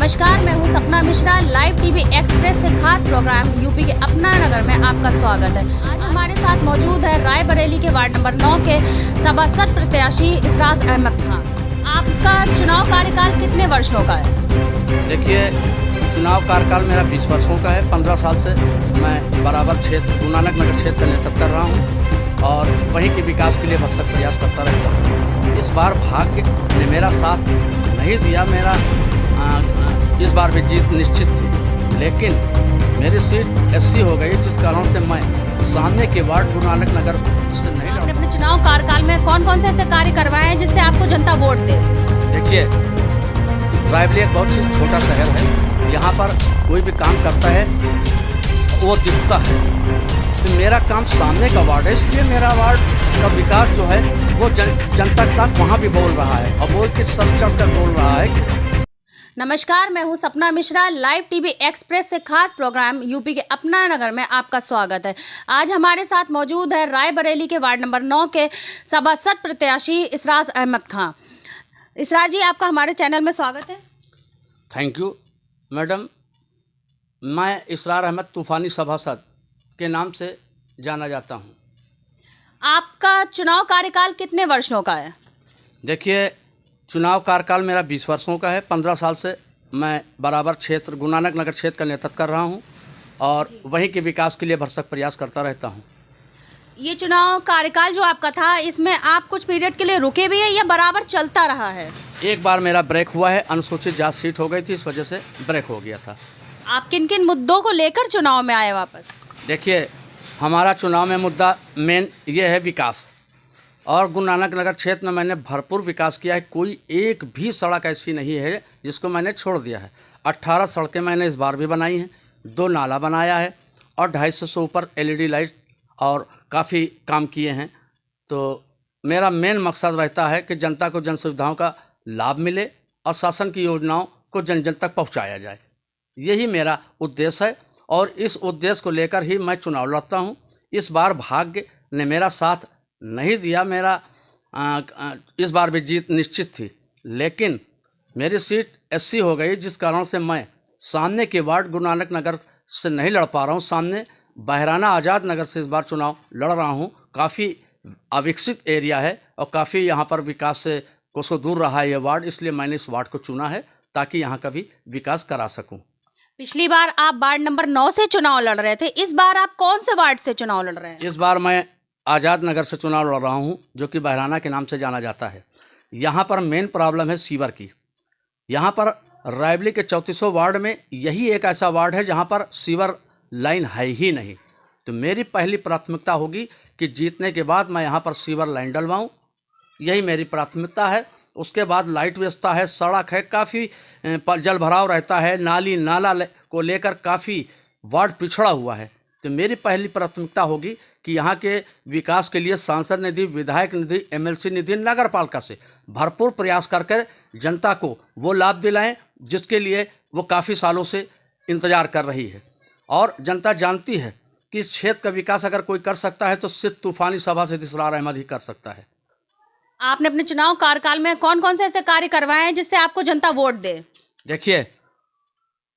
नमस्कार, मैं हूं सपना मिश्रा। लाइव टीवी एक्सप्रेस से खास प्रोग्राम यूपी के अपना नगर में आपका स्वागत है। आज हमारे साथ मौजूद है रायबरेली के वार्ड नंबर 9 के सभासद प्रत्याशी इसराज अहमद खान। आपका चुनाव कार्यकाल कितने वर्षों का है? देखिए, चुनाव कार्यकाल मेरा 20 वर्षों का है। 15 साल से मैं बराबर क्षेत्र गुरु नानक नगर क्षेत्र का नेतृत्व कर रहा हूँ और वहीं के विकास के लिए भरसक प्रयास करता रहता हूँ। इस बार भाग्य ने मेरा साथ नहीं दिया। इस बार भी जीत निश्चित थी, लेकिन मेरी सीट एससी हो गई, जिस कारण से मैं सामने के वार्ड गुरु नानक नगर से नहीं लड़ा। आपने अपने चुनाव कार्यकाल में कौन कौन से ऐसे कार्य करवाए हैं जिससे आपको जनता वोट दे? देखिए, रायबरेली एक बहुत ही छोटा शहर है। यहाँ पर कोई भी काम करता है वो दिखता है। तो मेरा काम सामने का वार्ड है, इसलिए मेरा वार्ड का विकास जो है वो जनता तक वहाँ भी बोल रहा है और बोल के सब चढ़ कर बोल रहा है। नमस्कार, मैं हूं सपना मिश्रा। लाइव टीवी एक्सप्रेस से खास प्रोग्राम यूपी के अपना नगर में आपका स्वागत है। आज हमारे साथ मौजूद है रायबरेली के वार्ड नंबर 9 के सभासद प्रत्याशी इसराज अहमद खान। इसराज जी, आपका हमारे चैनल में स्वागत है। Thank you madam. मैं इसरार अहमद तूफानी सभासद के नाम से जाना जाता हूँ। आपका चुनाव कार्यकाल कितने वर्षों का है? देखिए, चुनाव कार्यकाल मेरा 20 वर्षों का है। 15 साल से मैं बराबर क्षेत्र गुरु नानक नगर क्षेत्र का नेतृत्व कर रहा हूँ और वहीं के विकास के लिए भरसक प्रयास करता रहता हूँ। ये चुनाव कार्यकाल जो आपका था, इसमें आप कुछ पीरियड के लिए रुके भी हैं या बराबर चलता रहा है? एक बार मेरा ब्रेक हुआ है, अनुसूचित जाति सीट हो गई थी, इस वजह से ब्रेक हो गया था। आप किन किन मुद्दों को लेकर चुनाव में आए वापस? देखिए, हमारा चुनाव में मुद्दा मेन ये है विकास, और गुरु नानक नगर क्षेत्र में मैंने भरपूर विकास किया है। कोई एक भी सड़क ऐसी नहीं है जिसको मैंने छोड़ दिया है। 18 सड़कें मैंने इस बार भी बनाई हैं, 2 नाला बनाया है और 250 से ऊपर LED लाइट और काफ़ी काम किए हैं। तो मेरा मेन मकसद रहता है कि जनता को जन सुविधाओं का लाभ मिले और शासन की योजनाओं को जन जन तक पहुँचाया जाए। यही मेरा उद्देश्य है और इस उद्देश्य को लेकर ही मैं चुनाव लड़ता हूँ। इस बार भाग्य ने मेरा साथ नहीं दिया। इस बार भी जीत निश्चित थी, लेकिन मेरी सीट एससी हो गई, जिस कारण से मैं सामने के वार्ड गुरु नानक नगर से नहीं लड़ पा रहा हूँ। सामने बहराना आज़ाद नगर से इस बार चुनाव लड़ रहा हूँ। काफ़ी अविकसित एरिया है और काफ़ी यहाँ पर विकास से कोसों दूर रहा है ये वार्ड, इसलिए मैंने इस वार्ड को चुना है ताकि यहाँ का भी विकास करा सकूँ। पिछली बार आप वार्ड नंबर 9 से चुनाव लड़ रहे थे, इस बार आप कौन से वार्ड से चुनाव लड़ रहे हैं? इस बार मैं आज़ाद नगर से चुनाव लड़ रहा हूँ, जो कि बहराना के नाम से जाना जाता है। यहाँ पर मेन प्रॉब्लम है सीवर की। यहाँ पर रायबरेली के 3400 वार्ड में यही एक ऐसा वार्ड है जहाँ पर सीवर लाइन है ही नहीं। तो मेरी पहली प्राथमिकता होगी कि जीतने के बाद मैं यहाँ पर सीवर लाइन डलवाऊँ, यही मेरी प्राथमिकता है। उसके बाद लाइट व्यवस्था है, सड़क है, काफ़ी जल भराव रहता है, नाली नाला को लेकर काफ़ी वार्ड पिछड़ा हुआ है। तो मेरी पहली प्राथमिकता होगी कि यहाँ के विकास के लिए सांसद निधि, विधायक निधि, MLC निधि, नगर पालिका से भरपूर प्रयास करके जनता को वो लाभ दिलाएं जिसके लिए वो काफ़ी सालों से इंतजार कर रही है। और जनता जानती है कि इस क्षेत्र का विकास अगर कोई कर सकता है तो सिर्फ तूफानी सभासद इसरार अहमद ही कर सकता है। आपने अपने चुनाव कार्यकाल में कौन कौन से ऐसे कार्य करवाए हैं जिससे आपको जनता वोट दे? देखिए,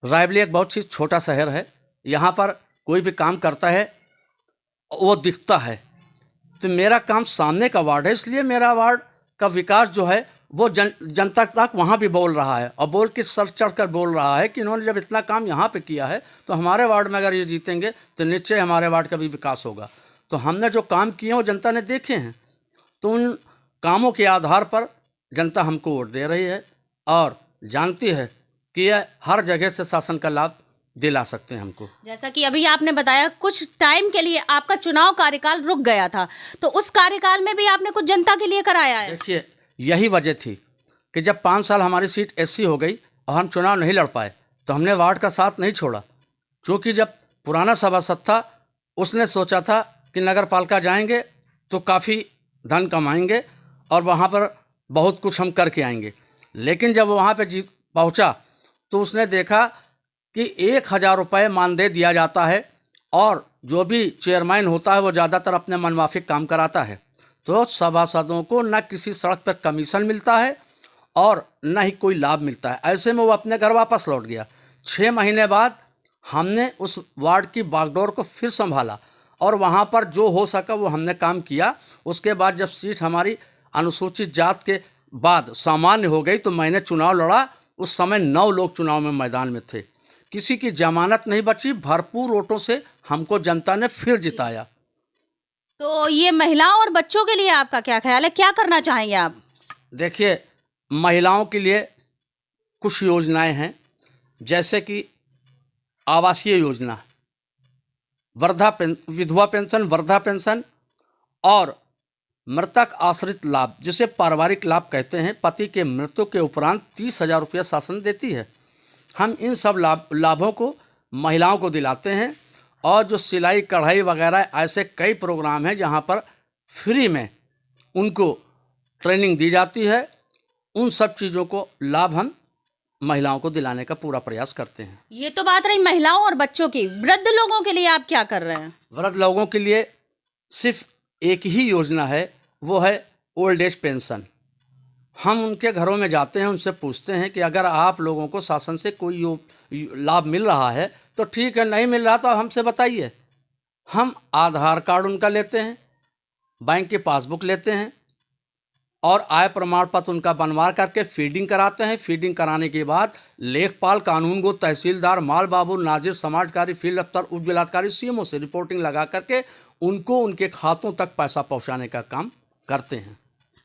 रायबरेली एक बहुत ही छोटा शहर है। यहाँ पर कोई भी काम करता है वो दिखता है। तो मेरा काम सामने का वार्ड है, इसलिए मेरा वार्ड का विकास जो है वो जनता तक वहाँ भी बोल रहा है और बोल के सर चढ़ कर बोल रहा है कि इन्होंने जब इतना काम यहाँ पे किया है तो हमारे वार्ड में अगर ये जीतेंगे तो निश्चय हमारे वार्ड का भी विकास होगा। तो हमने जो काम किए हैं वो जनता ने देखे हैं, तो उन कामों के आधार पर जनता हमको वोट दे रही है और जानती है कि यह हर जगह से शासन का लाभ दिला सकते हैं हमको। जैसा कि अभी आपने बताया, कुछ टाइम के लिए आपका चुनाव कार्यकाल रुक गया था, तो उस कार्यकाल में भी आपने कुछ जनता के लिए कराया है? देखिए, यही वजह थी कि जब 5 साल हमारी सीट एससी हो गई और हम चुनाव नहीं लड़ पाए तो हमने वार्ड का साथ नहीं छोड़ा। क्योंकि जब पुराना सभासद था उसने सोचा था कि नगर पालिका जाएंगे तो काफ़ी धन कमाएंगे और वहाँ पर बहुत कुछ हम करके आएंगे। लेकिन जब वहाँ पर जीत पहुँचा तो उसने देखा कि 1000 रुपये मानदेय दिया जाता है और जो भी चेयरमैन होता है वो ज़्यादातर अपने मनमाफिक काम कराता है। तो सभासदों को न किसी सड़क पर कमीशन मिलता है और न ही कोई लाभ मिलता है। ऐसे में वो अपने घर वापस लौट गया। 6 महीने बाद हमने उस वार्ड की बागडोर को फिर संभाला और वहाँ पर जो हो सका वो हमने काम किया। उसके बाद जब सीट हमारी अनुसूचित जात के बाद सामान्य हो गई तो मैंने चुनाव लड़ा। उस समय 9 लोग चुनाव में मैदान में थे, किसी की जमानत नहीं बची। भरपूर वोटों से हमको जनता ने फिर जिताया। तो ये महिलाओं और बच्चों के लिए आपका क्या ख्याल है, क्या करना चाहेंगे आप? देखिए, महिलाओं के लिए कुछ योजनाएं हैं, जैसे कि आवासीय योजना, विधवा पेंशन, वृद्धा पेंशन और मृतक आश्रित लाभ, जिसे पारिवारिक लाभ कहते हैं। पति के मृत्यु के उपरांत 30,000 रुपया शासन देती है। हम इन सब लाभों को महिलाओं को दिलाते हैं। और जो सिलाई कढ़ाई वगैरह ऐसे कई प्रोग्राम हैं जहां पर फ्री में उनको ट्रेनिंग दी जाती है। उन सब चीज़ों को लाभ हम महिलाओं को दिलाने का पूरा प्रयास करते हैं। ये तो बात रही महिलाओं और बच्चों की। वृद्ध लोगों के लिए आप क्या कर रहे हैं? वृद्ध लोगों के लिए सिर्फ एक ही योजना है, वो है ओल्ड एज पेंशन। हम उनके घरों में जाते हैं, उनसे पूछते हैं कि अगर आप लोगों को शासन से कोई लाभ मिल रहा है तो ठीक है, नहीं मिल रहा तो हमसे बताइए। हम आधार कार्ड उनका लेते हैं, बैंक की पासबुक लेते हैं और आय प्रमाण पत्र उनका बनवा करके फीडिंग कराते हैं। फीडिंग कराने के बाद लेखपाल, कानूनगो, तहसीलदार, माल बाबू, नाजिर, समाजकारी, फील्ड अफसर, उप जिलाधिकारी, सीएमओ से रिपोर्टिंग लगा करके उनको उनके खातों तक पैसा पहुंचाने का काम करते हैं।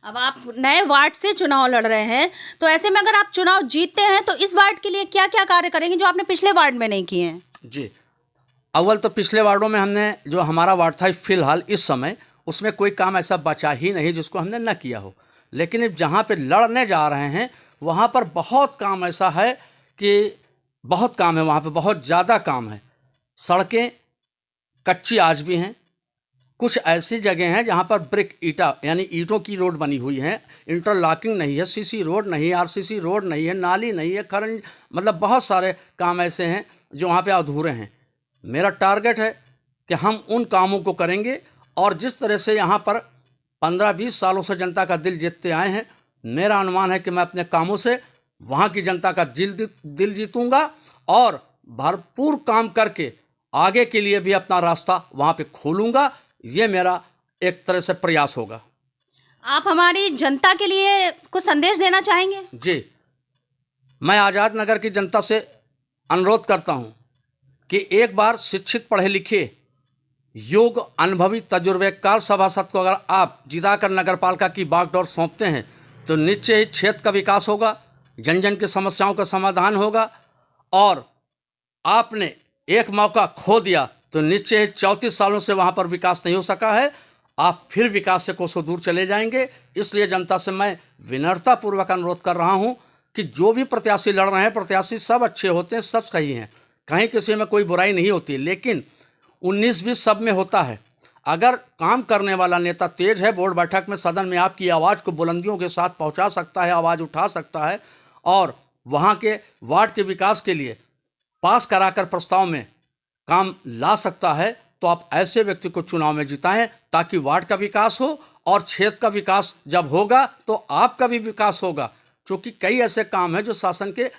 अब आप नए वार्ड से चुनाव लड़ रहे हैं, तो ऐसे में अगर आप चुनाव जीतते हैं तो इस वार्ड के लिए क्या क्या कार्य करेंगे जो आपने पिछले वार्ड में नहीं किए हैं? जी, अव्वल तो पिछले वार्डों में हमने, जो हमारा वार्ड था फिलहाल इस समय, उसमें कोई काम ऐसा बचा ही नहीं जिसको हमने न किया हो। लेकिन अब जहाँ पे लड़ने जा रहे हैं वहाँ पर बहुत काम ऐसा है कि बहुत काम है, वहाँ पे बहुत ज़्यादा काम है। सड़कें कच्ची आज भी हैं, कुछ ऐसी जगह हैं जहाँ पर ब्रिक ईटा यानी ईंटों की रोड बनी हुई है, इंटरलॉकिंग नहीं है, सीसी रोड नहीं है, आरसीसी रोड नहीं है, नाली नहीं है, खरंज, मतलब बहुत सारे काम ऐसे हैं जो वहाँ पे अधूरे हैं। मेरा टारगेट है कि हम उन कामों को करेंगे और जिस तरह से यहाँ पर 15-20 सालों से जनता का दिल जीतते आए हैं, मेरा अनुमान है कि मैं अपने कामों से वहाँ की जनता का दिल जीतूँगा और भरपूर काम करके आगे के लिए भी अपना रास्ता वहाँ पे खोलूँगा। ये मेरा एक तरह से प्रयास होगा। आप हमारी जनता के लिए कुछ संदेश देना चाहेंगे? जी, मैं आज़ाद नगर की जनता से अनुरोध करता हूँ कि एक बार शिक्षित, पढ़े लिखे, योग्य, अनुभवी, तजुर्बेकार सभासद को अगर आप जिताकर नगर पालिका की बागडोर सौंपते हैं तो निश्चय ही क्षेत्र का विकास होगा, जन जन की समस्याओं का समाधान होगा। और आपने एक मौका खो दिया तो निश्चय ही 34 सालों से वहाँ पर विकास नहीं हो सका है, आप फिर विकास से कोसों दूर चले जाएंगे। इसलिए जनता से मैं विनम्रतापूर्वक अनुरोध कर रहा हूँ कि जो भी प्रत्याशी लड़ रहे हैं, प्रत्याशी सब अच्छे होते हैं, सब सही हैं, कहीं किसी में कोई बुराई नहीं होती, लेकिन 19-20 सब में होता है। अगर काम करने वाला नेता तेज है, बोर्ड बैठक में, सदन में आपकी आवाज़ को बुलंदियों के साथ पहुंचा सकता है, आवाज़ उठा सकता है और वहां के वार्ड के विकास के लिए पास कराकर प्रस्ताव में काम ला सकता है, तो आप ऐसे व्यक्ति को चुनाव में जिताएं ताकि वार्ड का विकास हो और क्षेत्र का विकास जब होगा तो आपका भी विकास होगा। क्योंकि कई ऐसे काम हैं जो शासन के,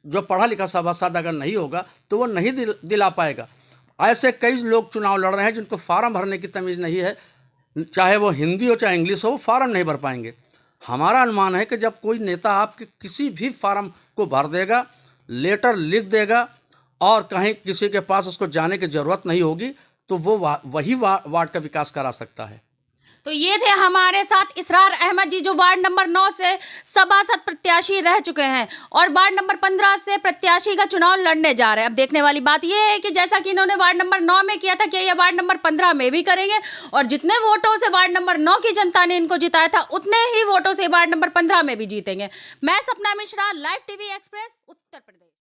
जो पढ़ा लिखा सभासद अगर नहीं होगा तो वो नहीं दिला पाएगा। ऐसे कई लोग चुनाव लड़ रहे हैं जिनको फार्म भरने की तमीज़ नहीं है, चाहे वो हिंदी हो चाहे इंग्लिश हो, वो फार्म नहीं भर पाएंगे। हमारा अनुमान है कि जब कोई नेता आपके किसी भी फार्म को भर देगा, लेटर लिख देगा और कहीं किसी के पास उसको जाने की ज़रूरत नहीं होगी, तो वो वही वार्ड का विकास करा सकता है। तो ये थे हमारे साथ इसरार अहमद जी, जो वार्ड नंबर 9 से सभासद प्रत्याशी रह चुके हैं और वार्ड नंबर 15 से प्रत्याशी का चुनाव लड़ने जा रहे हैं। अब देखने वाली बात ये है कि जैसा कि इन्होंने वार्ड नंबर 9 में किया था, कि ये वार्ड नंबर 15 में भी करेंगे और जितने वोटों से वार्ड नंबर 9 की जनता ने इनको जिताया था उतने ही वोटों से वार्ड नंबर 15 में भी जीतेंगे। मैं सपना Mishra, live TV express, Uttar Pradesh.